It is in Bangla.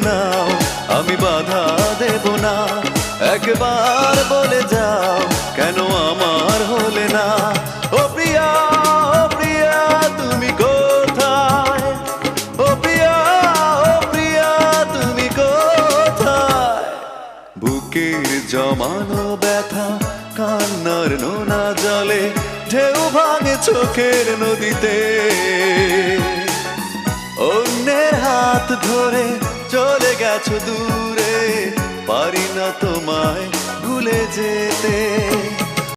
নাও, আমি বাধা দেব না। একবার বলে যাও কেন আমার হলে না। ও প্রিয়া, ও প্রিয়া তুমি কোথায়? ও প্রিয়া, ও প্রিয়া তুমি কোথায়? বুকের জমানো ব্যথা কান্নার নোনা জলে ঢেউ ভাঙে চোখের নদীতে। অন্যের হাত ধরে চলে গেছো দূরে, পারি না তোমায় ভুলে যেতে।